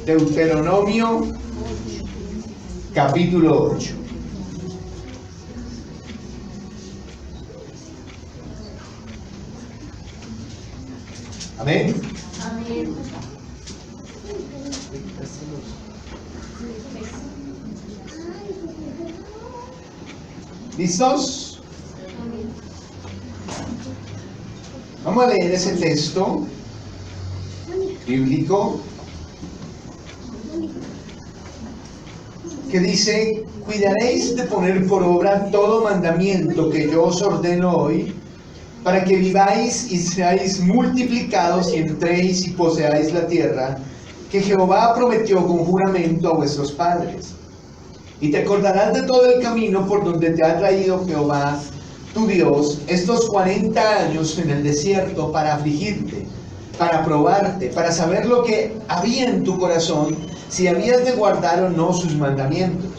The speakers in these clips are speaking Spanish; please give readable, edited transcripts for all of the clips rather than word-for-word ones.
Deuteronomio capítulo 8. Amén. Amén. ¿Listos? Vamos a leer ese texto bíblico que dice: cuidaréis de poner por obra todo mandamiento que yo os ordeno hoy, para que viváis y seáis multiplicados y entréis y poseáis la tierra que Jehová prometió con juramento a vuestros padres. Y te acordarás de todo el camino por donde te ha traído Jehová tu Dios estos 40 años en el desierto, para afligirte, para probarte, para saber lo que había en tu corazón, si habías de guardar o no sus mandamientos.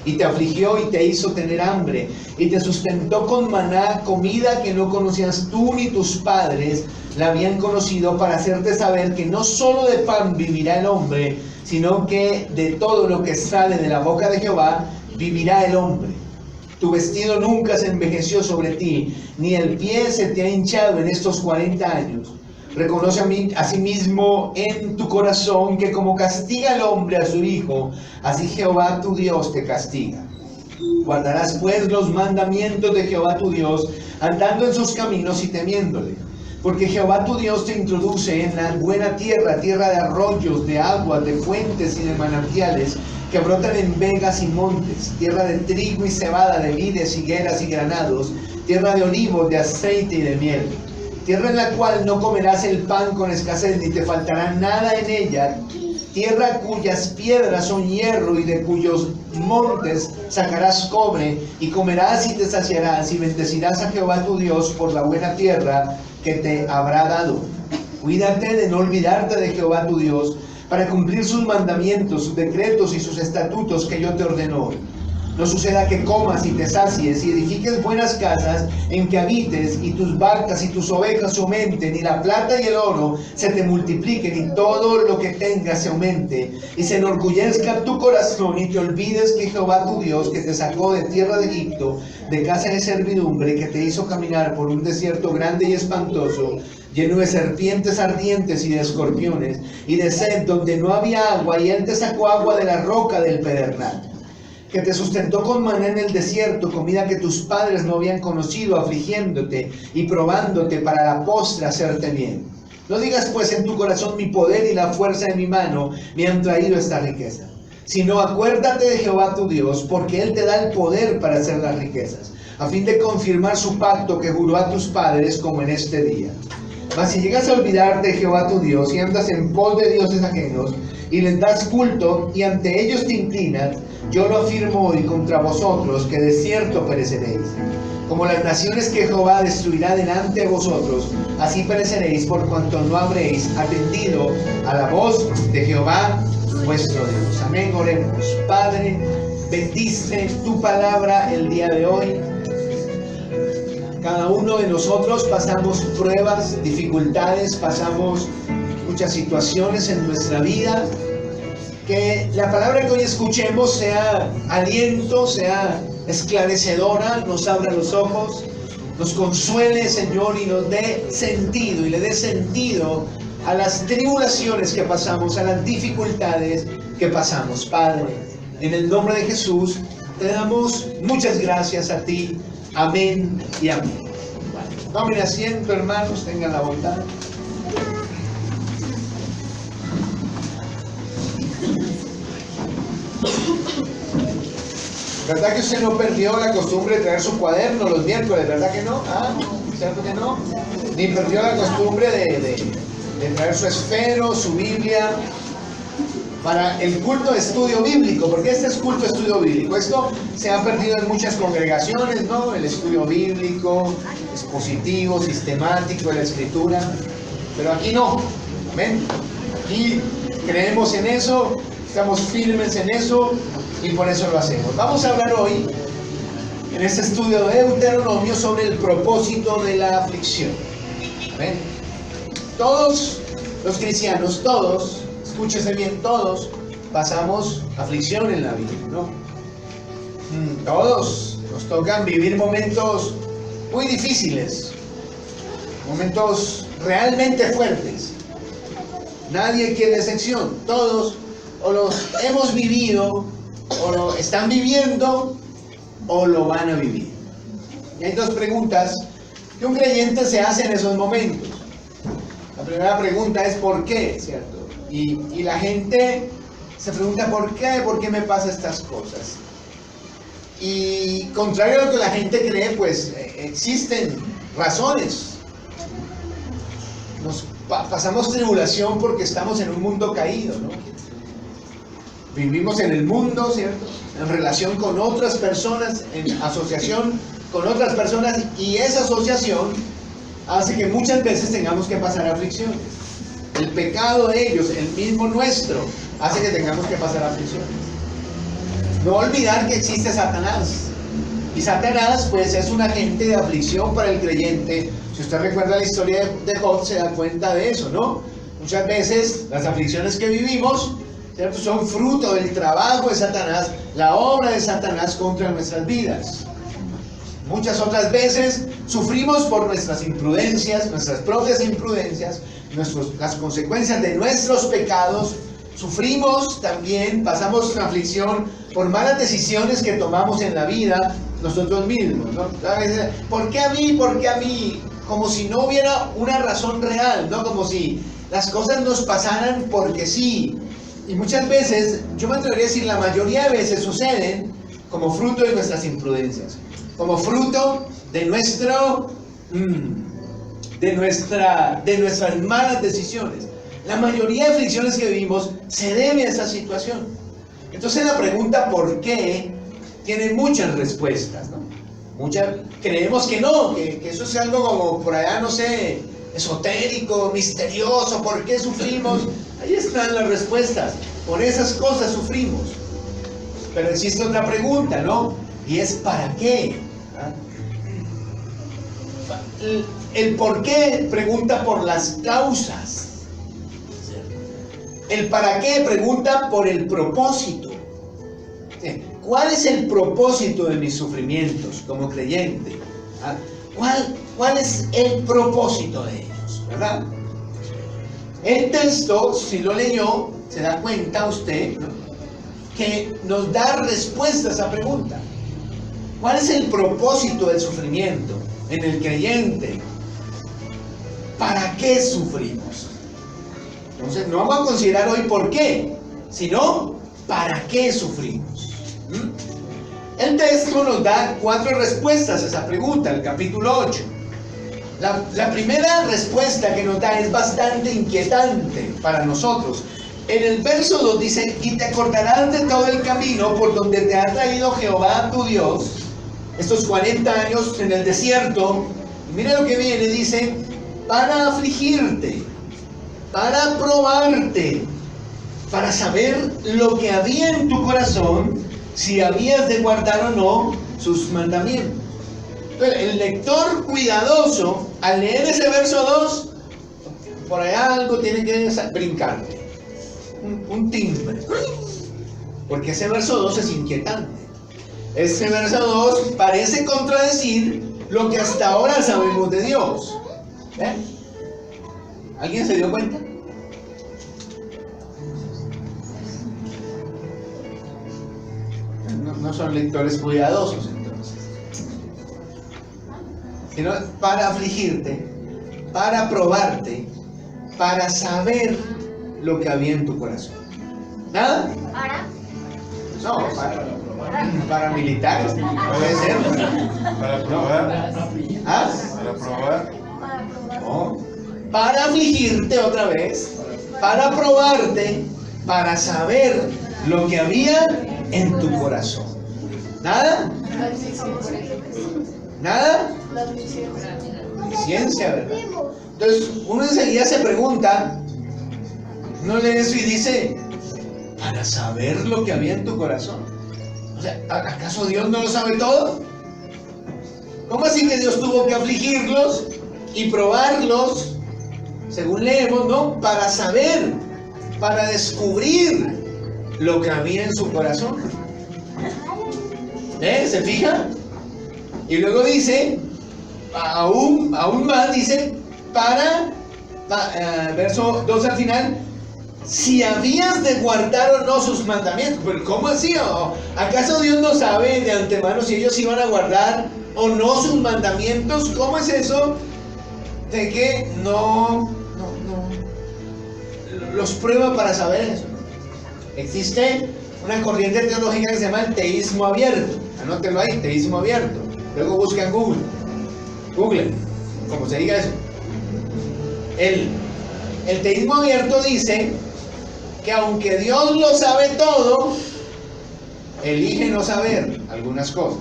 Y te afligió y te hizo tener hambre, y te sustentó con maná, comida que no conocías tú ni tus padres la habían conocido, para hacerte saber que no solo de pan vivirá el hombre, sino que de todo lo que sale de la boca de Jehová vivirá el hombre. Tu vestido nunca se envejeció sobre ti, ni el pie se te ha hinchado en estos 40 años. Reconoce asimismo en tu corazón que como castiga el hombre a su hijo, así Jehová tu Dios te castiga. Guardarás pues los mandamientos de Jehová tu Dios, andando en sus caminos y temiéndole. Porque Jehová tu Dios te introduce en la buena tierra, tierra de arroyos, de aguas, de fuentes y de manantiales, que brotan en vegas y montes, tierra de trigo y cebada, de vides, higueras y granados, tierra de olivos, de aceite y de miel. Tierra en la cual no comerás el pan con escasez, ni te faltará nada en ella. Tierra cuyas piedras son hierro, y de cuyos montes sacarás cobre, y comerás y te saciarás, y bendecirás a Jehová tu Dios por la buena tierra que te habrá dado. Cuídate de no olvidarte de Jehová tu Dios, para cumplir sus mandamientos, sus decretos y sus estatutos que yo te ordeno hoy. No suceda que comas y te sacies y edifiques buenas casas en que habites, y tus vacas y tus ovejas aumenten, y la plata y el oro se te multipliquen, y todo lo que tengas se aumente, y se enorgullezca tu corazón, y te olvides que Jehová tu Dios, que te sacó de tierra de Egipto, de casa de servidumbre, que te hizo caminar por un desierto grande y espantoso, lleno de serpientes ardientes y de escorpiones, y de sed donde no había agua, y él te sacó agua de la roca del pedernal. Que te sustentó con maná en el desierto, comida que tus padres no habían conocido, afligiéndote y probándote para la postre hacerte bien. No digas pues en tu corazón: mi poder y la fuerza de mi mano me han traído esta riqueza. Sino acuérdate de Jehová tu Dios, porque Él te da el poder para hacer las riquezas, a fin de confirmar su pacto que juró a tus padres, como en este día. Mas si llegas a olvidarte de Jehová tu Dios, y andas en pos de dioses ajenos, y les das culto, y ante ellos te inclinas, yo lo afirmo hoy contra vosotros, que de cierto pereceréis. Como las naciones que Jehová destruirá delante de vosotros, así pereceréis, por cuanto no habréis atendido a la voz de Jehová vuestro Dios. Amén, oremos. Padre, bendice tu palabra el día de hoy. Cada uno de nosotros pasamos pruebas, dificultades, pasamos muchas situaciones en nuestra vida. Que la palabra que hoy escuchemos sea aliento, sea esclarecedora, nos abra los ojos, nos consuele, Señor, y nos dé sentido, y le dé sentido a las tribulaciones que pasamos, a las dificultades que pasamos. Padre, en el nombre de Jesús, te damos muchas gracias a ti. Amén y amén. Tomen asiento, hermanos, tengan la bondad. ¿Verdad que usted no perdió la costumbre de traer su cuaderno los miércoles? ¿Verdad que no? ¿Ah? ¿Cierto que no? Ni perdió la costumbre de traer su esfero, su Biblia, para el culto de estudio bíblico, porque este es culto de estudio bíblico. Esto se ha perdido en muchas congregaciones, ¿no? El estudio bíblico, expositivo, sistemático de la Escritura, pero aquí no. Amén. Aquí creemos en eso, estamos firmes en eso, y por eso lo hacemos. Vamos a hablar hoy, en este estudio de Deuteronomio, sobre el propósito de la aflicción. ¿Ven? Todos los cristianos, todos, escúchese bien, todos pasamos aflicción en la vida, ¿no? Todos nos tocan vivir momentos muy difíciles, momentos realmente fuertes. Nadie queda excepción. Todos o los hemos vivido, o lo están viviendo, o lo van a vivir. Y hay dos preguntas que un creyente se hace en esos momentos. La primera pregunta es ¿por qué? ¿Cierto? Y la gente se pregunta ¿por qué me pasan estas cosas? Y contrario a lo que la gente cree, pues existen razones. Pasamos tribulación porque estamos en un mundo caído, ¿no? Vivimos en el mundo, ¿cierto? En relación con otras personas, en asociación con otras personas, y esa asociación hace que muchas veces tengamos que pasar aflicciones. El pecado de ellos, el mismo nuestro, hace que tengamos que pasar aflicciones. No olvidar que existe Satanás. Y Satanás, pues, es un agente de aflicción para el creyente. Si usted recuerda la historia de Job, se da cuenta de eso, ¿no? Muchas veces las aflicciones que vivimos, ¿cierto?, son fruto del trabajo de Satanás, la obra de Satanás contra nuestras vidas. Muchas otras veces sufrimos por nuestras imprudencias, nuestras propias imprudencias, las consecuencias de nuestros pecados. Sufrimos también, pasamos una aflicción por malas decisiones que tomamos en la vida nosotros mismos, ¿no? A veces, ¿por qué a mí? ¿Por qué a mí? Como si no hubiera una razón real, ¿no? Como si las cosas nos pasaran porque sí. Y muchas veces, yo me atrevería a decir, la mayoría de veces suceden como fruto de nuestras imprudencias, como fruto de nuestras malas decisiones. La mayoría de aflicciones que vivimos se debe a esa situación. Entonces la pregunta ¿por qué? Tiene muchas respuestas, ¿no? Creemos que no, que eso es algo como por allá, no sé, esotérico, misterioso. ¿Por qué sufrimos? Ahí están las respuestas. Por esas cosas sufrimos. Pero existe otra pregunta, ¿no? Y es ¿para qué? El por qué pregunta por las causas. El para qué pregunta por el propósito. ¿Cuál es el propósito de mis sufrimientos como creyente? ¿Cuál es el propósito de ellos? ¿Verdad? El texto, si lo leyó, se da cuenta usted, ¿no?, que nos da respuesta a esa pregunta. ¿Cuál es el propósito del sufrimiento en el creyente? ¿Para qué sufrimos? Entonces, no vamos a considerar hoy por qué, sino para qué sufrimos. El texto nos da 4 respuestas a esa pregunta, el capítulo 8. La primera respuesta que nos da es bastante inquietante para nosotros. En el verso 2 dice: y te acordarás de todo el camino por donde te ha traído Jehová tu Dios estos 40 años en el desierto. Y mira lo que viene, dice: para afligirte, para probarte, para saber lo que había en tu corazón, si habías de guardar o no sus mandamientos. Entonces, el lector cuidadoso, al leer ese verso 2, por allá algo tiene que brincarte, un timbre, porque ese verso 2 es inquietante. Ese verso 2 parece contradecir lo que hasta ahora sabemos de Dios. ¿Eh? ¿Alguien se dio cuenta? No son lectores cuidadosos, entonces. Sino para afligirte, para probarte, para saber lo que había en tu corazón. ¿Nada? No, para militares. Puede ser. Para probar. ¿Ah? Para probar. No. Para afligirte otra vez, para probarte, para saber lo que había en tu corazón. ¿Nada? ¿Nada? Ciencia, ¿verdad? Entonces uno enseguida se pregunta, no lee eso y dice, para saber lo que había en tu corazón. O sea, ¿acaso Dios no lo sabe todo? ¿Cómo así que Dios tuvo que afligirlos y probarlos, según leemos, ¿no?, para saber para descubrir lo que había en su corazón. ¿Se fija? Y luego dice, aún más, dice, verso 2 al final, si habías de guardar o no sus mandamientos. Pero ¿cómo así? ¿Acaso Dios no sabe de antemano si ellos iban a guardar o no sus mandamientos? ¿Cómo es eso de que no los prueba para saber eso? Existe una corriente teológica que se llama el teísmo abierto. Anótenlo ahí, teísmo abierto. Luego buscan Google, como se diga eso. El teísmo abierto dice que aunque Dios lo sabe todo, elige no saber algunas cosas.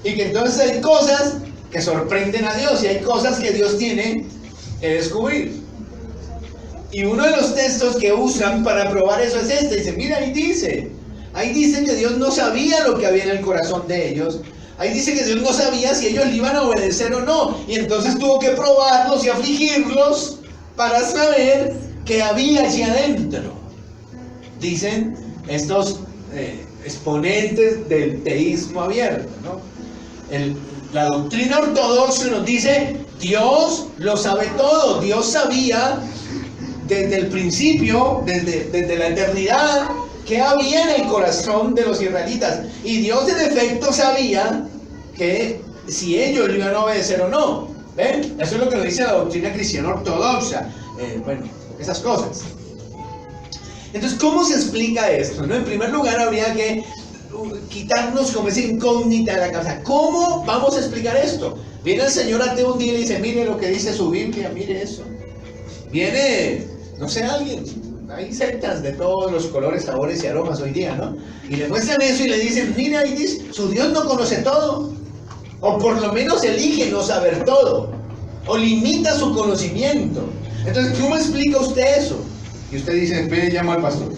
Y que entonces hay cosas que sorprenden a Dios y hay cosas que Dios tiene que descubrir. Y uno de los textos que usan para probar eso es este. Dice, mira, ahí dice que Dios no sabía lo que había en el corazón de ellos. Ahí dice que Dios no sabía si ellos le iban a obedecer o no. Y entonces tuvo que probarlos y afligirlos para saber qué había allí adentro. Dicen estos exponentes del teísmo abierto, ¿no? La doctrina ortodoxa nos dice, Dios lo sabe todo. Dios sabía desde el principio, desde la eternidad, qué había en el corazón de los israelitas. Y Dios en efecto sabía que si ellos le iban a obedecer o no. ¿Ven? Eso es lo que nos dice la doctrina cristiana ortodoxa. Bueno, esas cosas. Entonces, ¿cómo se explica esto? ¿No? En primer lugar, habría que quitarnos como esa incógnita de la cabeza. ¿Cómo vamos a explicar esto? Viene el señor ateo un día y dice, mire lo que dice su Biblia, mire eso. Viene, no sé, alguien, hay sectas de todos los colores, sabores y aromas hoy día, ¿no? Y le muestran eso y le dicen, mira, ahí dice, su Dios no conoce todo. O por lo menos elige no saber todo. O limita su conocimiento. Entonces, ¿cómo explica usted eso? Y usted dice, espere, llamo al pastor.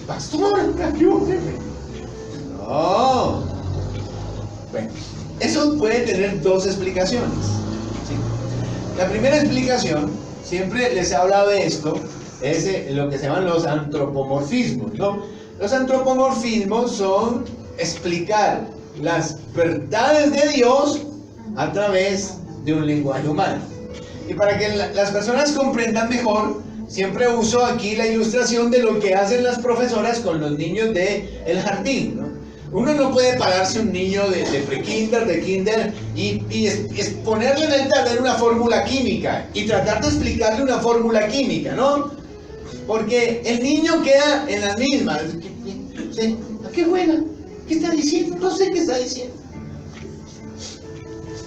Pastor, ayúdeme. No. Bueno, eso puede tener dos explicaciones. ¿Sí? La primera explicación, siempre les he hablado de esto, es lo que se llaman los antropomorfismos, ¿no? Los antropomorfismos son explicar las verdades de Dios a través de un lenguaje humano. Y para que las personas comprendan mejor, siempre uso aquí la ilustración de lo que hacen las profesoras con los niños del jardín, ¿no? Uno no puede pararse un niño de pre-kinder, de kinder y ponerle en el tablero una fórmula química y tratar de explicarle una fórmula química, ¿no? Porque el niño queda en las mismas. ¿A qué juega? ¿Qué está diciendo? No sé qué está diciendo.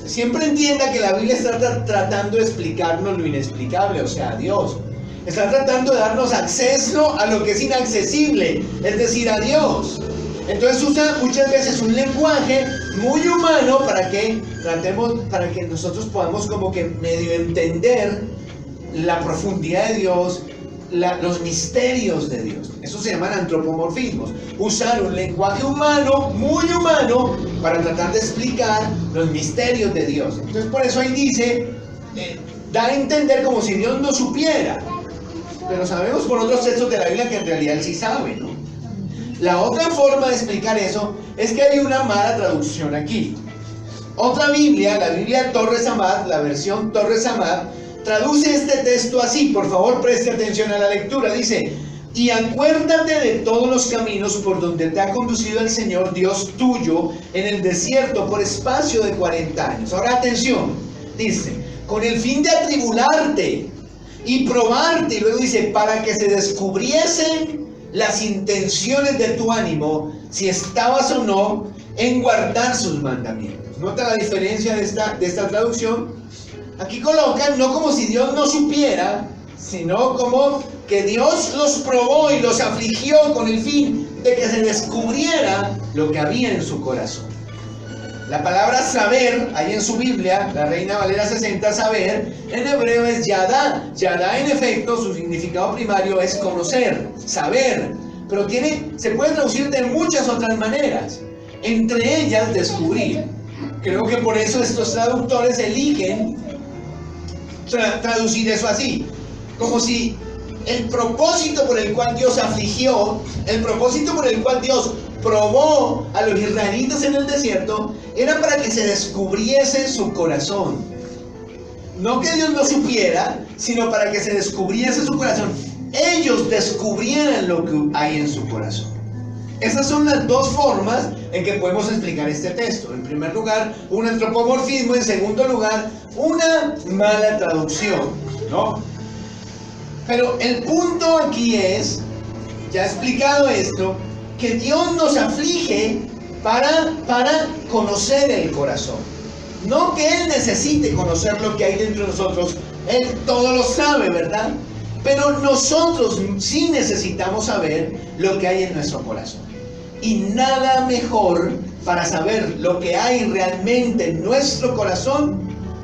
Siempre entienda que la Biblia está tratando de explicarnos lo inexplicable, o sea, Dios. Está tratando de darnos acceso a lo que es inaccesible, es decir, a Dios. Entonces usa muchas veces un lenguaje muy humano para que nosotros podamos como que medio entender la profundidad de Dios, los misterios de Dios. Eso se llaman antropomorfismos. Usar un lenguaje humano, muy humano, para tratar de explicar los misterios de Dios. Entonces por eso ahí dice, da a entender como si Dios no supiera. Pero sabemos por otros textos de la Biblia que en realidad Él sí sabe, ¿no? La otra forma de explicar eso es que hay una mala traducción aquí. Otra Biblia, la Biblia Torres Amat, la versión Torres Amat, traduce este texto así. Por favor, preste atención a la lectura. Dice, y acuérdate de todos los caminos por donde te ha conducido el Señor Dios tuyo en el desierto por espacio de 40 años. Ahora atención, dice, con el fin de atribularte y probarte, y luego dice, para que se descubriesen las intenciones de tu ánimo, si estabas o no en guardar sus mandamientos. ¿Nota la diferencia de esta traducción? Aquí colocan no como si Dios no supiera, sino como que Dios los probó y los afligió con el fin de que se descubriera lo que había en su corazón. La palabra saber, ahí en su Biblia, la Reina Valera 60, saber, en hebreo es yadá. Yadá, en efecto, su significado primario es conocer, saber. Pero se puede traducir de muchas otras maneras. Entre ellas, descubrir. Creo que por eso estos traductores eligen traducir eso así, como si el propósito por el cual Dios afligió, el propósito por el cual Dios probó a los israelitas en el desierto, era para que se descubriese su corazón. No que Dios no supiera, sino para que se descubriese su corazón. Ellos descubrieran lo que hay en su corazón. Esas son las dos formas en que podemos explicar este texto. En primer lugar, un antropomorfismo. En segundo lugar, una mala traducción, ¿no? Pero el punto aquí es, ya he explicado esto, que Dios nos aflige para conocer el corazón. No que Él necesite conocer lo que hay dentro de nosotros. Él todo lo sabe, ¿verdad? Pero nosotros sí necesitamos saber lo que hay en nuestro corazón. Y nada mejor para saber lo que hay realmente en nuestro corazón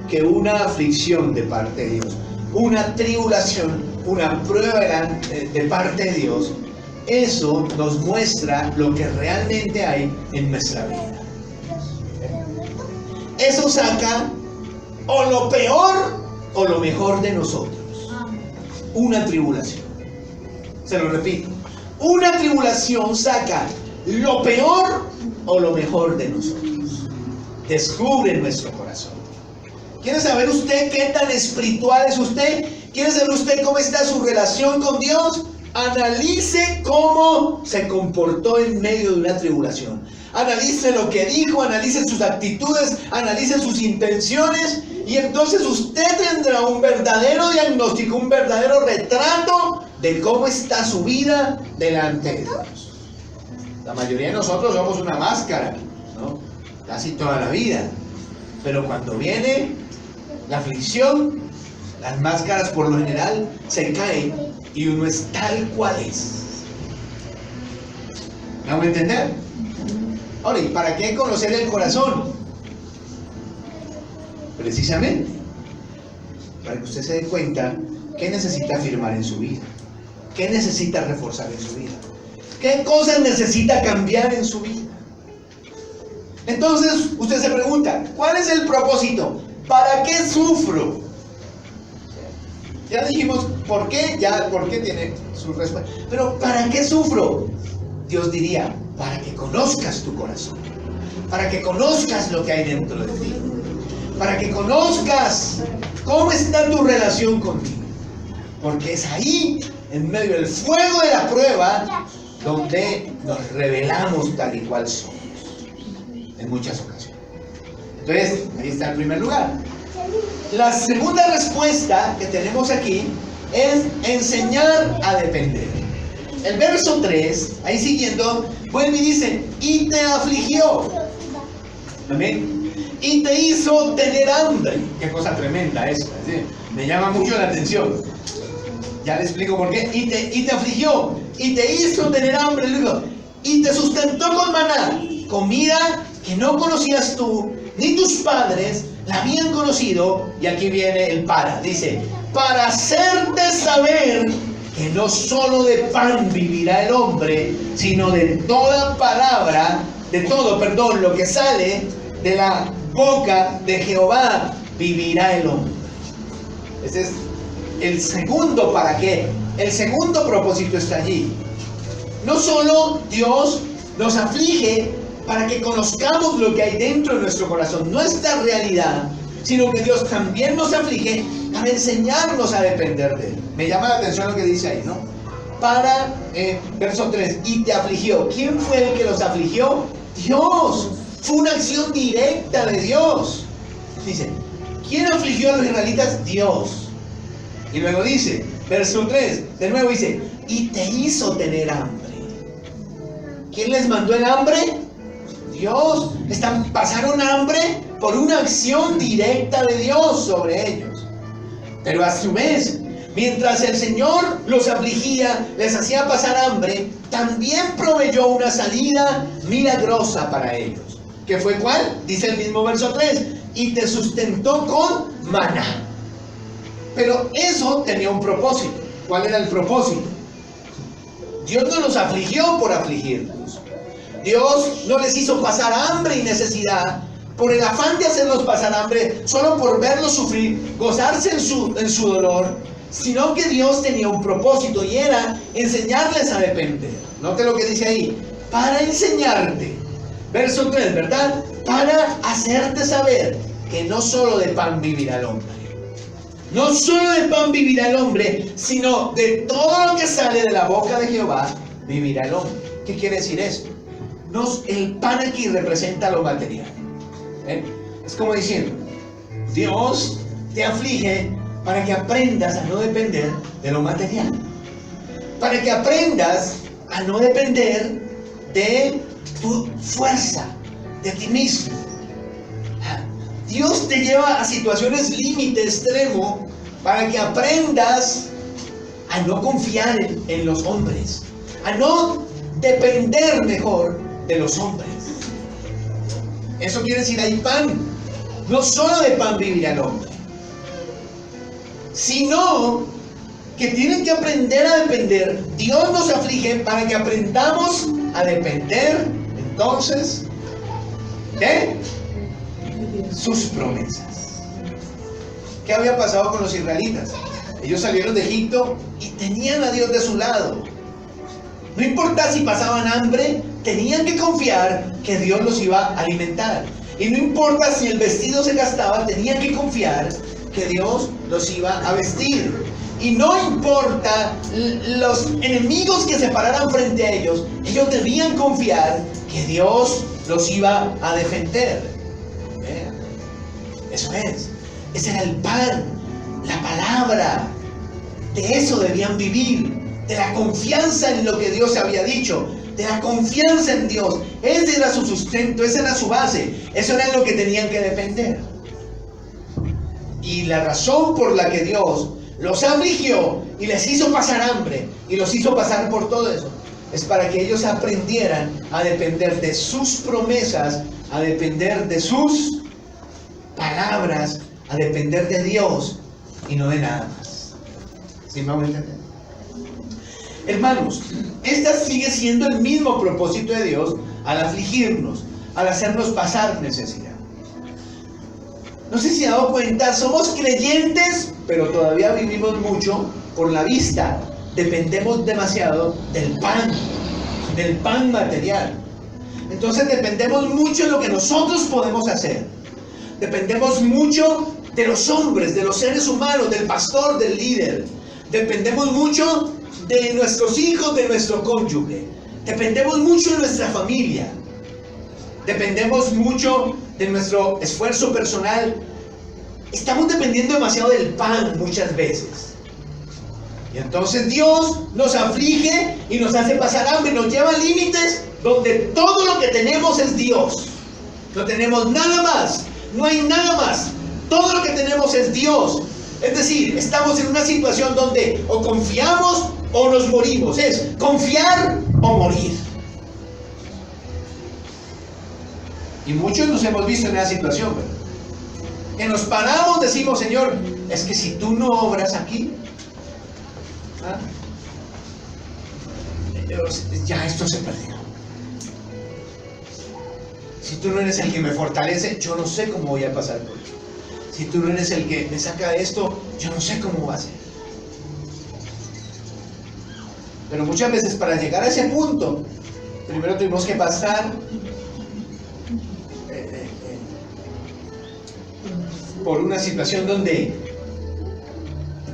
que una aflicción de parte de Dios. Una tribulación, una prueba de parte de Dios. Eso nos muestra lo que realmente hay en nuestra vida. Eso saca o lo peor o lo mejor de nosotros. Una tribulación. Se lo repito. Una tribulación saca lo peor o lo mejor de nosotros. Descubre nuestro corazón. ¿Quiere saber usted qué tan espiritual es usted? ¿Quiere saber usted cómo está su relación con Dios? Analice cómo se comportó en medio de una tribulación. Analice lo que dijo, analice sus actitudes, analice sus intenciones, y entonces usted tendrá un verdadero diagnóstico, un verdadero retrato de cómo está su vida delante de Dios. La mayoría de nosotros somos una máscara, ¿no? Casi toda la vida. Pero cuando viene la aflicción, las máscaras por lo general se caen y uno es tal cual es. ¿Me hago entender? Ahora, ¿y para qué conocer el corazón? Precisamente para que usted se dé cuenta qué necesita afirmar en su vida, qué necesita reforzar en su vida, qué cosas necesita cambiar en su vida. Entonces usted se pregunta, ¿cuál es el propósito? ¿Para qué sufro? Ya dijimos por qué, ya por qué tiene su respuesta. Pero ¿para qué sufro? Dios diría, para que conozcas tu corazón, para que conozcas lo que hay dentro de ti, para que conozcas cómo está tu relación conmigo. Porque es ahí, en medio del fuego de la prueba, donde nos revelamos tal y cual somos, en muchas ocasiones. Entonces, ahí está el primer lugar. La segunda respuesta que tenemos aquí es enseñar a depender. El verso 3, ahí siguiendo, vuelve y dice, y te afligió. Amén. Y te hizo tener hambre. Qué cosa tremenda esta, ¿sí? Me llama mucho la atención. Ya le explico por qué. Y te afligió. Y te hizo tener hambre. Luego, y te sustentó con maná, comida que no conocías tú, ni tus padres la habían conocido. Y aquí viene el para. Dice, para hacerte saber que no solo de pan vivirá el hombre, sino de toda palabra, lo que sale de la boca de Jehová vivirá el hombre. Ese es el segundo para qué. El segundo propósito está allí. No solo Dios nos aflige para que conozcamos lo que hay dentro de nuestro corazón, nuestra realidad, sino que Dios también nos aflige para enseñarnos a depender de Él. Me llama la atención lo que dice ahí, ¿no? Verso 3, y te afligió. ¿Quién fue el que los afligió? Dios. Fue una acción directa de Dios. Dice, ¿quién afligió a los israelitas? Dios. Y luego dice, verso 3, de nuevo dice, y te hizo tener hambre. ¿Quién les mandó el hambre? Dios. Pasaron hambre por una acción directa de Dios sobre ellos. Pero a su vez, mientras el Señor los afligía, les hacía pasar hambre, también proveyó una salida milagrosa para ellos. ¿Qué fue cuál? Dice el mismo verso 3, y te sustentó con maná. Pero eso tenía un propósito. ¿Cuál era el propósito? Dios no los afligió por afligirlos. Dios no les hizo pasar hambre y necesidad por el afán de hacerlos pasar hambre, solo por verlos sufrir, gozarse en su dolor, sino que Dios tenía un propósito y era enseñarles a depender. Note lo que dice ahí, para enseñarte. Verso 3, ¿verdad? Para hacerte saber que no solo de pan vivirá el hombre. No solo de pan vivirá el hombre, sino de todo lo que sale de la boca de Jehová vivirá el hombre. ¿Qué quiere decir esto? El pan aquí representa lo material. Es como diciendo, Dios te aflige para que aprendas a no depender de lo material. Para que aprendas a no depender de tu fuerza, de ti mismo. Dios te lleva a situaciones límite extremo para que aprendas a no confiar en los hombres, a no depender mejor de los hombres. Eso quiere decir, hay pan. No solo de pan vivirá el hombre, sino que tienen que aprender a depender. Dios nos aflige para que aprendamos a depender, entonces, de sus promesas. ¿Qué había pasado con los israelitas? Ellos salieron de Egipto y tenían a Dios de su lado. No importa si pasaban hambre, tenían que confiar que Dios los iba a alimentar. Y no importa si el vestido se gastaba, tenían que confiar que Dios los iba a vestir. Y no importa los enemigos que se pararan frente a ellos, ellos debían confiar que Dios los iba a defender. Eso es. Ese era el pan, la palabra. De eso debían vivir. De la confianza en lo que Dios había dicho, de la confianza en Dios. Ese era su sustento, esa era su base, eso era en lo que tenían que depender. Y la razón por la que Dios los afligió y les hizo pasar hambre y los hizo pasar por todo eso, es para que ellos aprendieran a depender de sus promesas, a depender de sus palabras, a depender de Dios y no de nada más. ¿Sí me van a entender? Hermanos, esta sigue siendo el mismo propósito de Dios al afligirnos, al hacernos pasar necesidad. No sé si se ha dado cuenta, somos creyentes, pero todavía vivimos mucho por la vista. Dependemos demasiado del pan material. Entonces dependemos mucho de lo que nosotros podemos hacer. Dependemos mucho de los hombres, de los seres humanos, del pastor, del líder. Dependemos mucho de nuestros hijos, de nuestro cónyuge. Dependemos mucho de nuestra familia. Dependemos mucho de nuestro esfuerzo personal. Estamos dependiendo demasiado del pan muchas veces. Y entonces Dios nos aflige y nos hace pasar hambre, nos lleva a límites donde todo lo que tenemos es Dios. No tenemos nada más, no hay nada más. Todo lo que tenemos es Dios. Es decir, estamos en una situación donde o confiamos o nos morimos. Es confiar o morir. Y muchos nos hemos visto en esa situación, ¿verdad? Que nos paramos, decimos, Señor, es que si tú no obras aquí, ya esto se perdió. Si tú no eres el que me fortalece, yo no sé cómo voy a pasar por esto. Si tú no eres el que me saca de esto, yo no sé cómo va a ser. Pero muchas veces para llegar a ese punto, primero tuvimos que pasar por una situación donde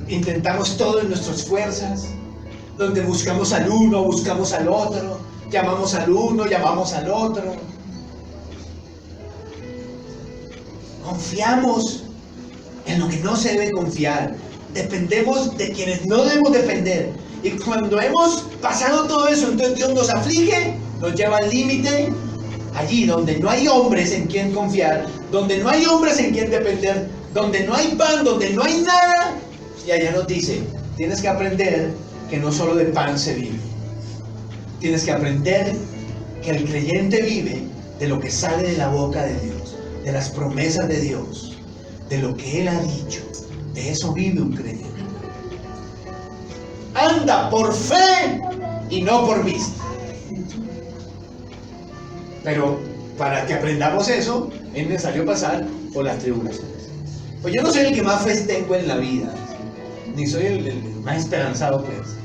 intentamos todo en nuestras fuerzas, donde buscamos al uno, buscamos al otro, llamamos al uno, llamamos al otro. Confiamos en lo que no se debe confiar. Dependemos de quienes no debemos depender. Y cuando hemos pasado todo eso, entonces Dios nos aflige, nos lleva al límite, allí donde no hay hombres en quien confiar, donde no hay hombres en quien depender, donde no hay pan, donde no hay nada. Y allá nos dice, tienes que aprender que no solo de pan se vive. Tienes que aprender que el creyente vive de lo que sale de la boca de Dios, de las promesas de Dios, de lo que Él ha dicho. De eso vive un creyente. Anda por fe y no por vista. Pero para que aprendamos eso, es necesario pasar por las tribulaciones. Pues yo no soy el que más fe tengo en la vida, ni soy el más esperanzado, pues.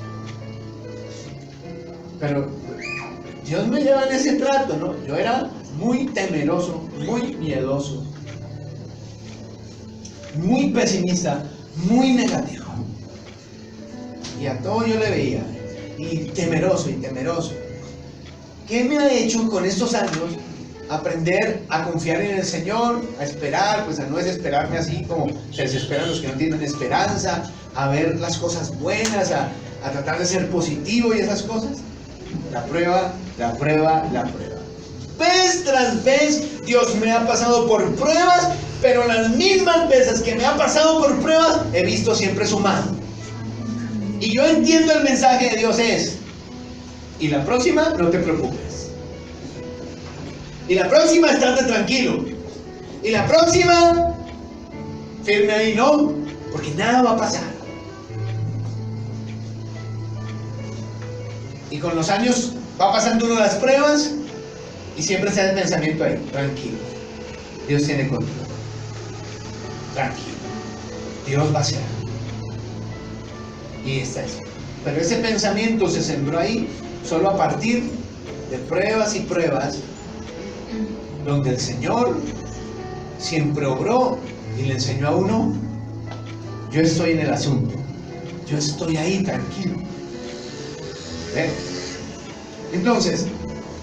Pero Dios me lleva en ese trato, ¿no? Yo era muy temeroso, muy miedoso, muy pesimista, muy negativo. Y a todo yo le veía, y temeroso, y temeroso. ¿Qué me ha hecho con estos años aprender a confiar en el Señor, a esperar, pues a no desesperarme así como se desesperan los que no tienen esperanza, a ver las cosas buenas, a tratar de ser positivo y esas cosas? La prueba, la prueba, la prueba. Vez tras vez Dios me ha pasado por pruebas, pero las mismas veces que me ha pasado por pruebas he visto siempre su mano. Y yo entiendo el mensaje de Dios es: y la próxima no te preocupes, y la próxima estate tranquilo, y la próxima firme ahí, no, porque nada va a pasar. Y con los años va pasando uno las pruebas y siempre está el pensamiento ahí: tranquilo, Dios tiene control, tranquilo, Dios va a hacer. Y está eso. Pero ese pensamiento se sembró ahí solo a partir de pruebas y pruebas, donde el Señor siempre obró y le enseñó a uno: yo estoy en el asunto, yo estoy ahí tranquilo. ¿Ven? Entonces,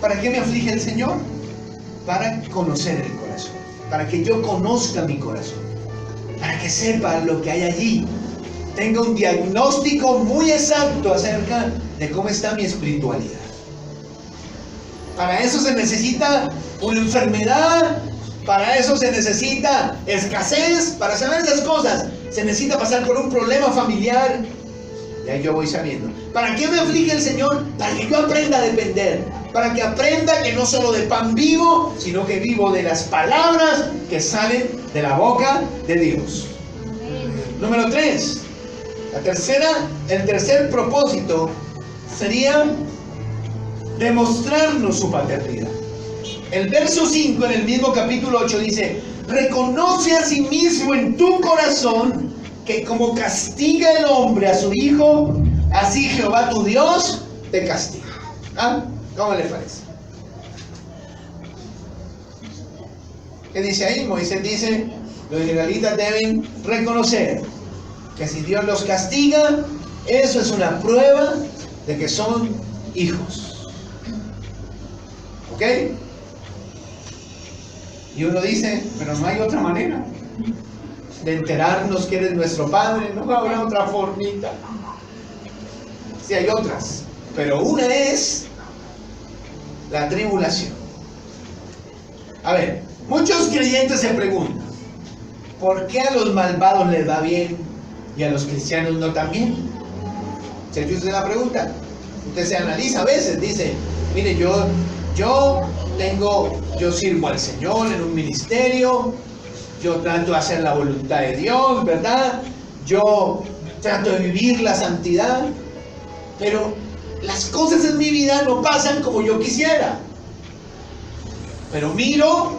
¿para qué me aflige el Señor? Para conocer el corazón, para que yo conozca mi corazón, para que sepa lo que hay allí, tenga un diagnóstico muy exacto acerca de cómo está mi espiritualidad. Para eso se necesita una enfermedad, para eso se necesita escasez, para saber esas cosas se necesita pasar por un problema familiar. Y ahí yo voy sabiendo. ¿Para qué me aflige el Señor? Para que yo aprenda a depender, para que aprenda que no solo de pan vivo, sino que vivo de las palabras que salen de la boca de Dios. Número 3. El tercer propósito sería demostrarnos su paternidad. El verso 5 en el mismo capítulo 8 dice: reconoce a sí mismo en tu corazón que como castiga el hombre a su hijo, así Jehová tu Dios te castiga. ¿Ah? ¿Cómo le parece? ¿Qué dice ahí? Moisés dice: los israelitas deben reconocer que si Dios los castiga, eso es una prueba de que son hijos. ¿Ok? Y uno dice: pero no hay otra manera de enterarnos que eres nuestro Padre, no habrá otra formita. Sí, hay otras, pero una es la tribulación. A ver, muchos creyentes se preguntan: ¿por qué a los malvados les va bien y a los cristianos no tan bien? ¿Se ha hecho usted la pregunta? Usted se analiza a veces, dice: mire, yo sirvo al Señor en un ministerio, yo trato de hacer la voluntad de Dios, ¿verdad? Yo trato de vivir la santidad, pero las cosas en mi vida no pasan como yo quisiera. Pero miro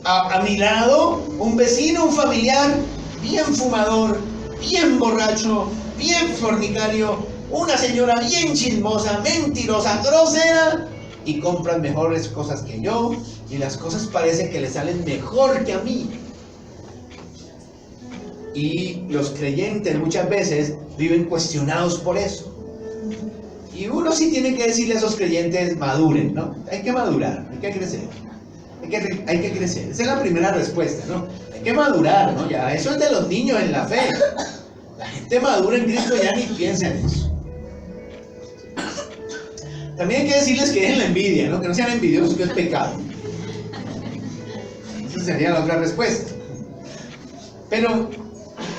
a mi lado un vecino, un familiar, bien fumador, bien borracho, bien fornicario, una señora bien chismosa, mentirosa, grosera, y compran mejores cosas que yo, y las cosas parecen que le salen mejor que a mí. Y los creyentes muchas veces viven cuestionados por eso. Y uno sí tiene que decirle a esos creyentes: maduren, ¿no? Hay que madurar, hay que crecer. Hay que crecer. Esa es la primera respuesta, ¿no? Hay que madurar, ¿no? Ya, eso es de los niños en la fe. La gente madura en Cristo ya ni piensa en eso. También hay que decirles que dejen la envidia, ¿no? Que no sean envidiosos, que es pecado. Esa sería la otra respuesta. Pero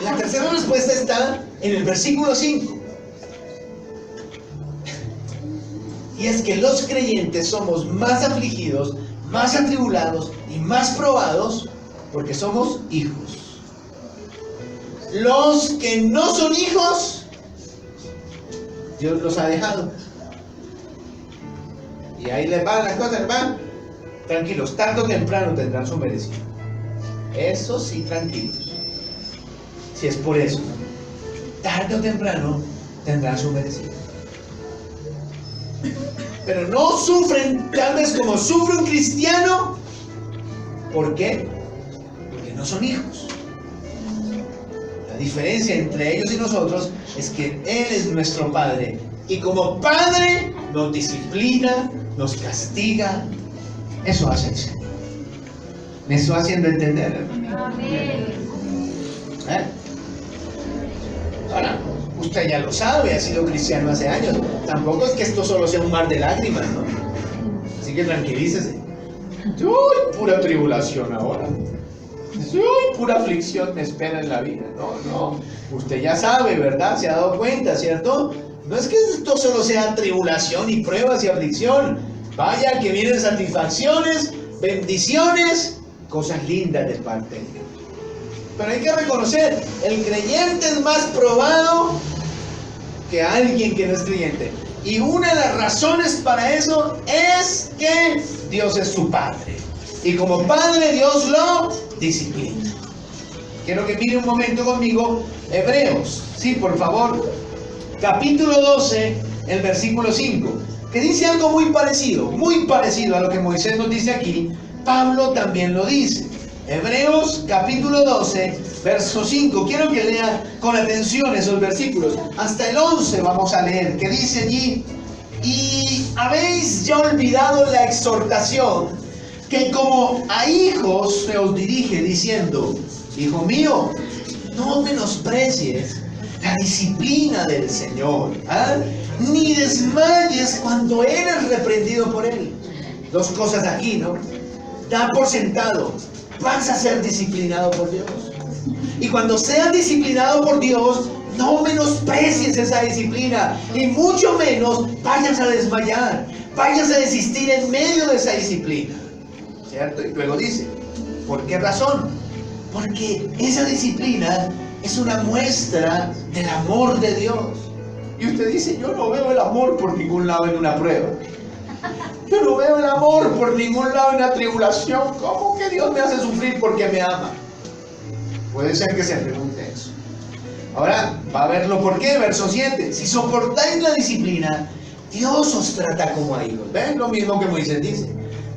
la tercera respuesta está en el versículo 5. Y es que los creyentes somos más afligidos, más atribulados y más probados porque somos hijos. Los que no son hijos, Dios los ha dejado. Y ahí les van las cosas, van. tranquilos, tarde o temprano tendrán su merecido. Eso sí, tranquilos. Si es por eso, tarde o temprano tendrán su merecido. Pero no sufren tal vez como sufre un cristiano. ¿Por qué? Porque no son hijos. La diferencia entre ellos y nosotros es que Él es nuestro Padre. Y como Padre nos disciplina, nos castiga. Eso hace el Señor. ¿Me estoy haciendo entender, hermano? Amén. Ahora, usted ya lo sabe, ha sido cristiano hace años. Tampoco es que esto solo sea un mar de lágrimas, ¿no? Así que tranquilícese. ¡Uy, pura tribulación ahora! ¡Uy, pura aflicción me espera en la vida! No. Usted ya sabe, ¿verdad? Se ha dado cuenta, ¿cierto? No es que esto solo sea tribulación y pruebas y aflicción. Vaya que vienen satisfacciones, bendiciones, cosas lindas de parte de Dios. Pero hay que reconocer, el creyente es más probado que alguien que no es creyente. Y una de las razones para eso es que Dios es su Padre. Y como Padre, Dios lo disciplina. Quiero que mire un momento conmigo Hebreos. Sí, por favor. Capítulo 12, el versículo 5. Que dice algo muy parecido a lo que Moisés nos dice aquí. Pablo también lo dice. Hebreos capítulo 12, verso 5. Quiero que lea con atención esos versículos. Hasta el 11 vamos a leer, que dice allí: y habéis ya olvidado la exhortación que como a hijos se os dirige, diciendo: hijo mío, no menosprecies la disciplina del Señor, ni desmayes cuando eres reprendido por Él. Dos cosas aquí, ¿no? Da por sentado, vas a ser disciplinado por Dios. Y cuando seas disciplinado por Dios, no menosprecies esa disciplina. Y mucho menos vayas a desmayar, vayas a desistir en medio de esa disciplina. ¿Cierto? Y luego dice, ¿por qué razón? Porque esa disciplina es una muestra del amor de Dios. Y usted dice, yo no veo el amor por ningún lado en una prueba. Yo no veo el amor por ningún lado en una tribulación. ¿Cómo que Dios me hace sufrir porque me ama? Puede ser que se pregunte eso. Ahora, va a verlo por qué. Verso 7. Si soportáis la disciplina, Dios os trata como a hijos. ¿Ven? Lo mismo que Moisés dice.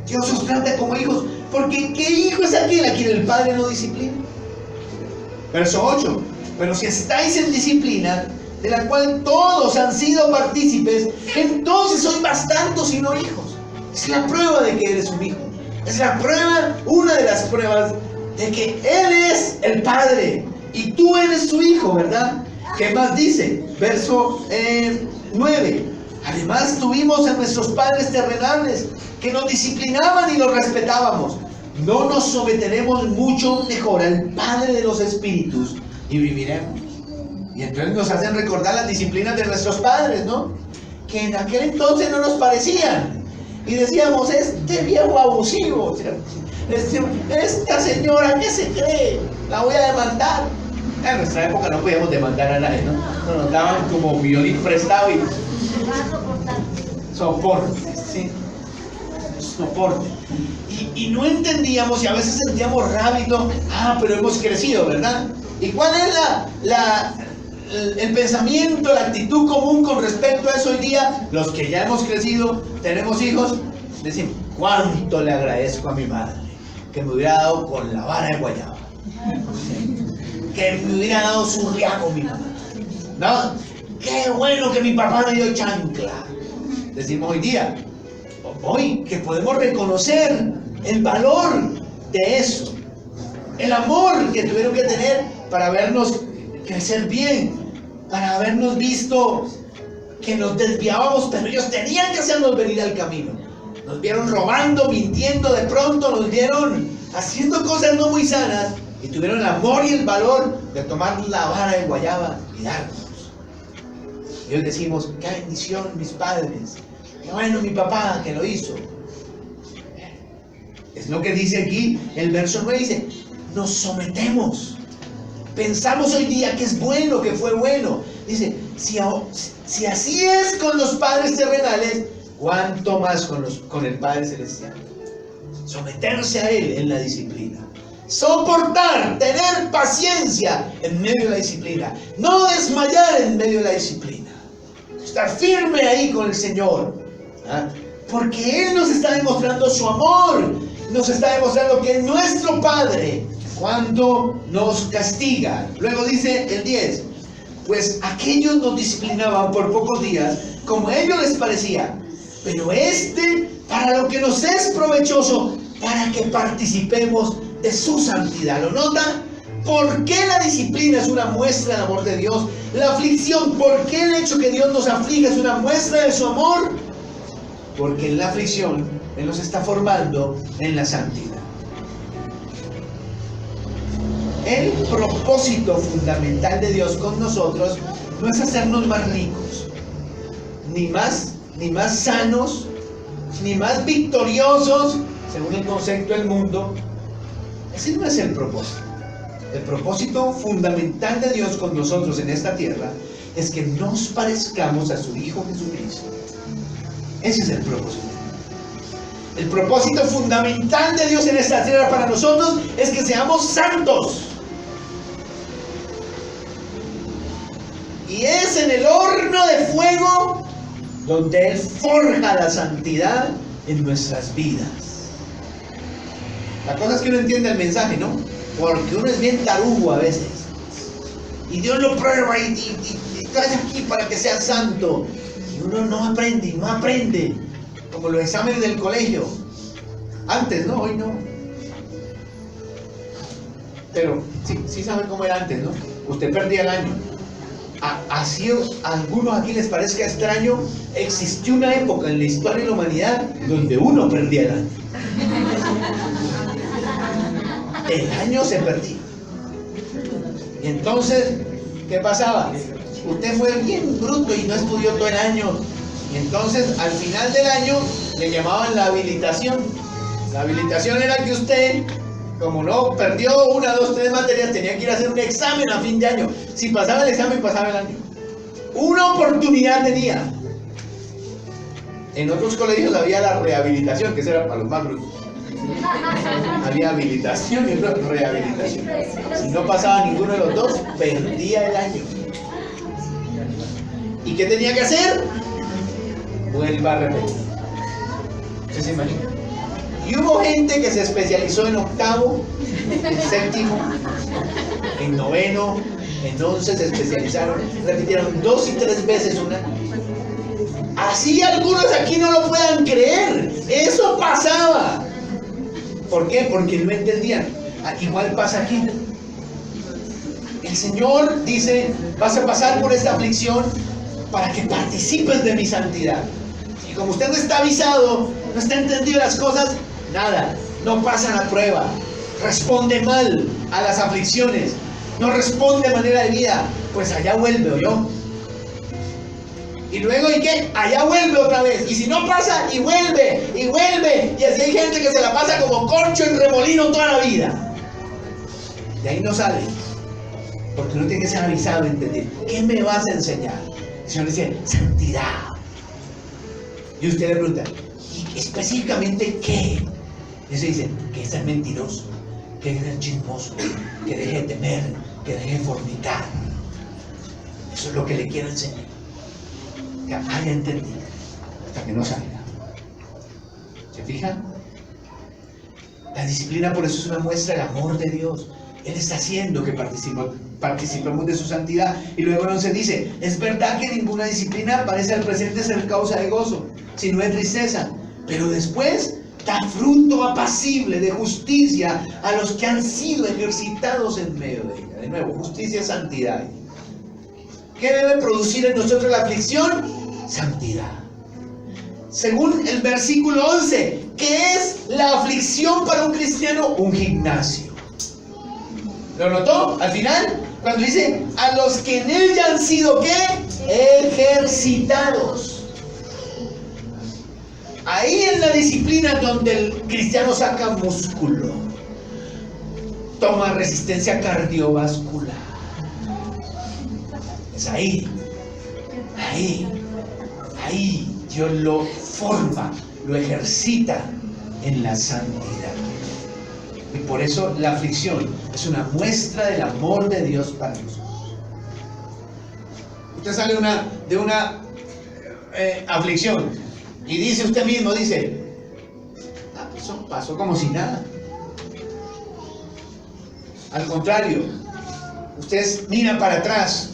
Dios os trata como hijos. Porque ¿qué hijo es aquel a quien el Padre no disciplina? Verso 8. Pero si estáis en disciplina, de la cual todos han sido partícipes, entonces sois más tantos y no hijos. Es la prueba de que eres un hijo. Es la prueba, una de las pruebas de que Él es el Padre y tú eres su hijo, ¿verdad? ¿Qué más dice? Verso 9. Además tuvimos a nuestros padres terrenales que nos disciplinaban y los respetábamos. No nos someteremos mucho mejor al Padre de los espíritus y viviremos. Y entonces nos hacen recordar las disciplinas de nuestros padres, ¿no? Que en aquel entonces no nos parecían. Y decíamos, este viejo abusivo, esta señora, ¿qué se cree? La voy a demandar. En nuestra época no podíamos demandar a nadie, ¿no? Nos daban como violín prestado y soporte, ¿sí? Soporte. Y no entendíamos y a veces sentíamos rabia, pero hemos crecido, ¿verdad? ¿Y cuál es el pensamiento, la actitud común con respecto a eso hoy día? Los que ya hemos crecido, tenemos hijos, decimos, ¿cuánto le agradezco a mi madre que me hubiera dado con la vara de guayaba? Que me hubiera dado su riago mi mamá, ¿no? Qué bueno que mi papá me dio chancla. Decimos hoy día, hoy que podemos reconocer el valor de eso, el amor que tuvieron que tener para vernos crecer bien, para habernos visto que nos desviábamos, pero ellos tenían que hacernos venir al camino. Nos vieron robando, mintiendo, de pronto nos vieron haciendo cosas no muy sanas y tuvieron el amor y el valor de tomar la vara de guayaba y darnos. Y hoy decimos, qué bendición mis padres, qué bueno mi papá que lo hizo. Es lo que dice aquí el verso 9, dice, nos sometemos. Pensamos hoy día que es bueno, que fue bueno. Dice, si así es con los padres terrenales, ¿cuánto más con el Padre Celestial? someterse a Él en la disciplina. Soportar, tener paciencia en medio de la disciplina. No desmayar en medio de la disciplina. Estar firme ahí con el Señor. ¿Ah? Porque Él nos está demostrando su amor. Nos está demostrando que es nuestro Padre cuando nos castiga. Luego dice el 10. Pues aquellos nos disciplinaban por pocos días, como a ellos les parecía. Pero para lo que nos es provechoso, para que participemos de su santidad. ¿Lo nota? ¿Por qué la disciplina es una muestra del amor de Dios? La aflicción, ¿por qué el hecho que Dios nos aflige es una muestra de su amor? Porque en la aflicción Él nos está formando en la santidad. El propósito fundamental de Dios con nosotros no es hacernos más ricos, ni más sanos, ni más victoriosos, según el concepto del mundo. Ese no es el propósito. El propósito fundamental de Dios con nosotros en esta tierra es que nos parezcamos a su Hijo Jesucristo. Ese es el propósito. El propósito fundamental de Dios en esta tierra para nosotros es que seamos santos. Y es en el horno de fuego donde Él forja la santidad en nuestras vidas. La cosa es que uno entiende el mensaje, ¿no? Porque uno es bien tarugo a veces. Y Dios lo prueba y trae aquí para que sea santo. Y uno no aprende. Como los exámenes del colegio. Antes, ¿no? Hoy no. Pero sí sabe cómo era antes, ¿no? Usted perdía el año. Así a algunos aquí les parezca extraño, existió una época en la historia de la humanidad donde uno perdía el año. El año se perdía. Y entonces, ¿qué pasaba? Usted fue bien bruto y no estudió todo el año. Y entonces, al final del año, le llamaban la habilitación. La habilitación era que usted, como no perdió 1, 2, 3 materias, tenía que ir a hacer un examen a fin de año. Si pasaba el examen, pasaba el año. Una oportunidad tenía. En otros colegios había la rehabilitación, que eso era para los más brutos. Había habilitación y rehabilitación. Si no pasaba ninguno de los dos, perdía el año. ¿Y qué tenía que hacer? Vuelva a repetir. ¿Usted se imagina? Y hubo gente que se especializó en octavo, en séptimo, en noveno, en 11 se especializaron, repitieron 2 y 3 veces una. Así algunos aquí no lo puedan creer. Eso pasaba. ¿Por qué? Porque no entendían. Igual pasa aquí. El Señor dice: vas a pasar por esta aflicción para que participes de mi santidad. Y como usted no está avisado, no está entendido las cosas, nada, no pasa la prueba, responde mal a las aflicciones, no responde de manera de vida, pues allá vuelve, ¿oyó? Y luego, ¿y qué? Allá vuelve otra vez, y si no pasa, y vuelve, y así hay gente que se la pasa como corcho en remolino toda la vida. De ahí no sale, porque uno tiene que ser avisado, entender, ¿qué me vas a enseñar? El Señor dice, santidad. Y usted le pregunta, ¿y específicamente qué? Y se dice, que es ser mentiroso, que deje de ser chismoso, que deje de temer, que deje de fornicar. Eso es lo que le quiero enseñar. Que haya entendido, hasta que no salga. ¿Se fijan? La disciplina por eso es una muestra del amor de Dios. Él está haciendo que participemos de su santidad. Y luego el 11 dice, es verdad que ninguna disciplina parece al presente ser causa de gozo, sino de tristeza, pero después da fruto apacible de justicia a los que han sido ejercitados en medio de ella. De nuevo, justicia y santidad. ¿Qué debe producir en nosotros la aflicción? Santidad. Según el versículo 11, ¿qué es la aflicción para un cristiano? Un gimnasio. ¿Lo notó? Al final, cuando dice, a los que en él ya han sido, ¿qué? Ejercitados. Ahí en la disciplina donde el cristiano saca músculo, toma resistencia cardiovascular. Es ahí Dios lo forma, lo ejercita en la santidad. Y por eso la aflicción es una muestra del amor de Dios para nosotros. Usted sale de una aflicción y dice usted mismo, dice, eso pasó como si nada. Al contrario, usted mira para atrás,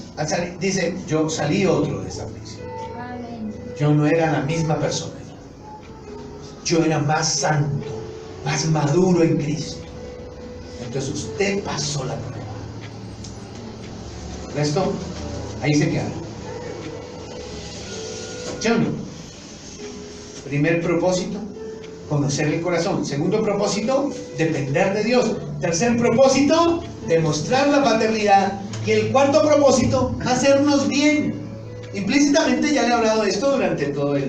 dice, yo salí otro de esa aflicción. Yo no era la misma persona. Yo era más santo, más maduro en Cristo. Entonces usted pasó la prueba. ¿Resto? Ahí se queda. ¿Sí o no? Primer propósito, conocer el corazón. Segundo propósito, depender de Dios. Tercer propósito, demostrar la paternidad. Y el cuarto propósito, hacernos bien. Implícitamente ya le he hablado de esto durante toda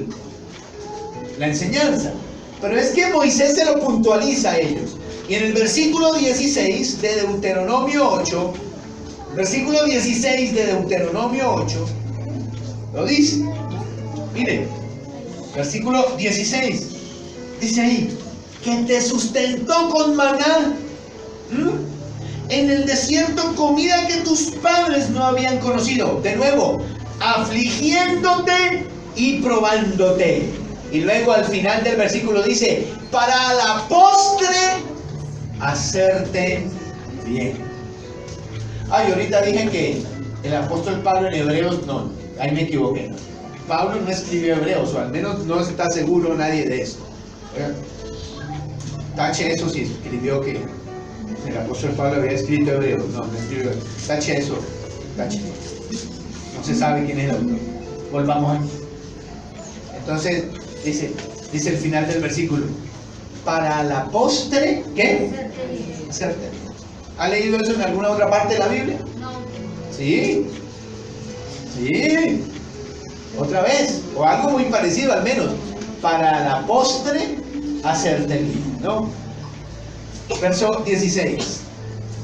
la enseñanza. Pero es que Moisés se lo puntualiza a ellos. Y en el versículo 16 de Deuteronomio 8, versículo 16 de Deuteronomio 8, lo dice. Mire, versículo 16, dice ahí, que te sustentó con maná, en el desierto comida que tus padres no habían conocido. De nuevo, afligiéndote y probándote. Y luego al final del versículo dice, para la postre hacerte bien. Ay, ahorita dije que el apóstol Pablo en Hebreos, no, ahí me equivoqué. Pablo no escribió Hebreos, o al menos no está seguro nadie de esto. Tache eso si escribió que el apóstol Pablo había escrito Hebreos. No, no escribió. Tache eso, tache. No se sabe quién es el autor. Volvamos aquí. Entonces, dice el final del versículo, para la postre, ¿qué? Hacerte bien. ¿Ha leído eso en alguna otra parte de la Biblia? No. Sí. Sí. Otra vez, o algo muy parecido al menos. Para la postre, hacerte bien, ¿no? Verso 16.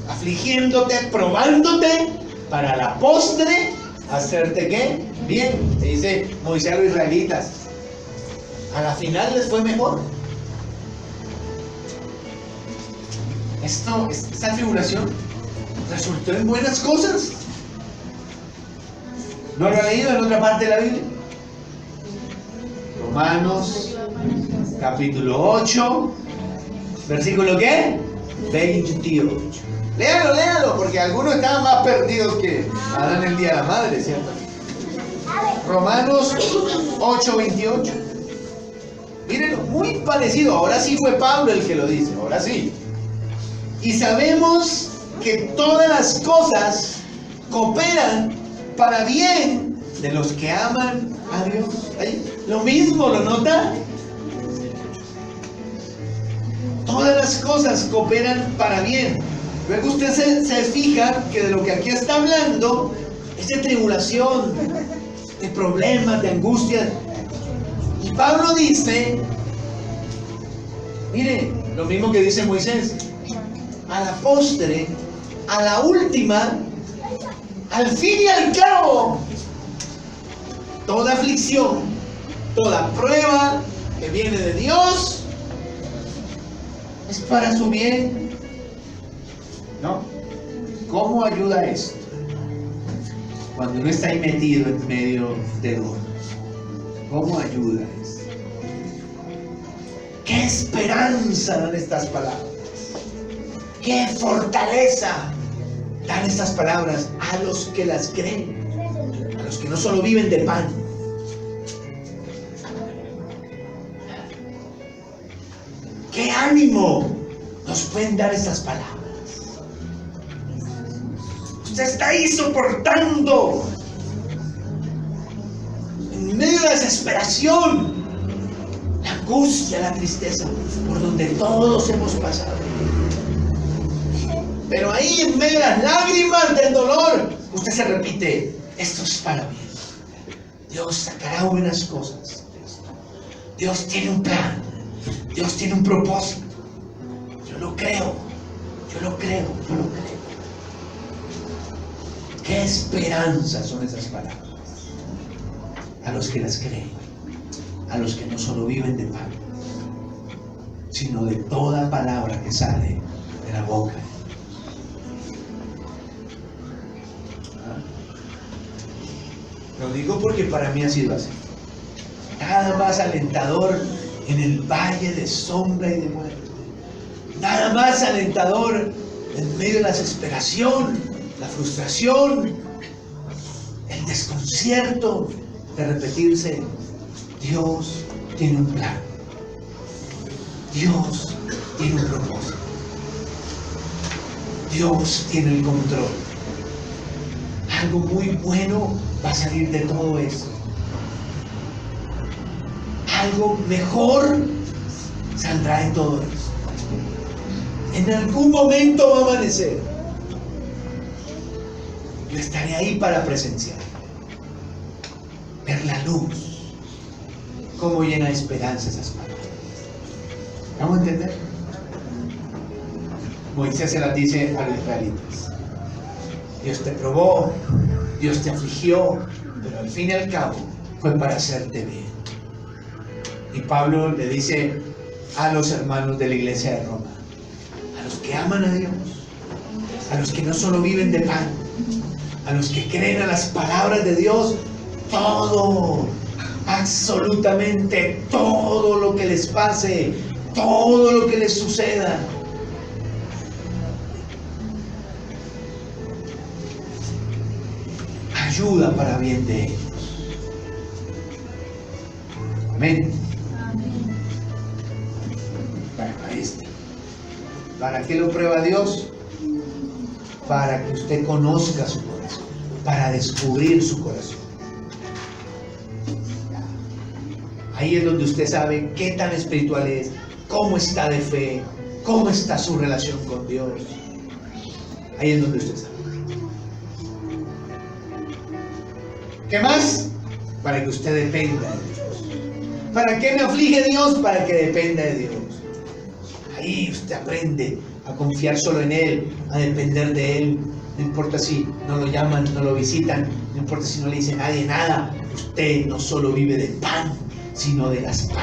Afligiéndote, probándote, para la postre, hacerte ¿qué? Bien. Se dice Moisés a los israelitas. A la final les fue mejor. Esta tribulación resultó en buenas cosas. ¿No lo ha leído en otra parte de la Biblia? Romanos, capítulo 8, versículo ¿qué? 28. Léalo, porque algunos estaban más perdidos que Adán el día de la madre, ¿cierto? Romanos 8, 28. Mírenlo, muy parecido. Ahora sí fue Pablo el que lo dice, ahora sí. Y sabemos que todas las cosas cooperan para bien de los que aman a Dios. ¿Ahí? Lo mismo, ¿lo nota? Todas las cosas cooperan para bien. Luego usted se fija que de lo que aquí está hablando es de tribulación, de problemas, de angustias. Y Pablo dice, mire, lo mismo que dice Moisés, a la postre, a la última, al fin y al cabo, toda aflicción, toda prueba que viene de Dios es para su bien. ¿No? ¿Cómo ayuda esto? Cuando uno está ahí metido en medio de dolor. ¿Cómo ayuda esto? ¿Qué esperanza dan estas palabras? ¿Qué fortaleza dan estas palabras a los que las creen? A los que no solo viven de pan. ¿Qué ánimo nos pueden dar estas palabras? Usted está ahí soportando en medio de la desesperación, la angustia, la tristeza, por donde todos hemos pasado. Pero ahí en medio de las lágrimas del dolor, usted se repite, esto es para mí. Dios sacará buenas cosas de esto. Dios tiene un plan. Dios tiene un propósito. Yo lo creo. Yo lo creo. Yo lo creo. ¿Qué esperanza son esas palabras? A los que las creen. A los que no solo viven de pan, sino de toda palabra que sale de la boca. Lo digo porque para mí ha sido así. Nada más alentador en el valle de sombra y de muerte. Nada más alentador en medio de la desesperación, la frustración, el desconcierto de repetirse: Dios tiene un plan. Dios tiene un propósito. Dios tiene el control. Algo muy bueno va a salir de todo esto. Algo mejor saldrá de todo esto. En algún momento va a amanecer. Yo estaré ahí para presenciar, ver la luz, cómo llena de esperanza esas palabras. ¿Vamos a entender? Moisés se las dice a los israelitas: Dios te probó, Dios te afligió, pero al fin y al cabo fue para hacerte bien. Y Pablo le dice a los hermanos de la iglesia de Roma, a los que aman a Dios, a los que no solo viven de pan, a los que creen a las palabras de Dios, todo, absolutamente todo lo que les pase, todo lo que les suceda, ayuda para bien de ellos. Amén. Bueno, ahí está. ¿Para qué lo prueba Dios? Para que usted conozca su corazón, para descubrir su corazón. Ahí es donde usted sabe qué tan espiritual es, cómo está de fe, cómo está su relación con Dios. Ahí es donde usted sabe. ¿Qué más? Para que usted dependa de Dios. ¿Para qué me aflige Dios? Para que dependa de Dios. Ahí usted aprende a confiar solo en Él, a depender de Él. No importa si no lo llaman, no lo visitan, no importa si no le dice nadie nada. Usted no solo vive de pan, sino de las palabras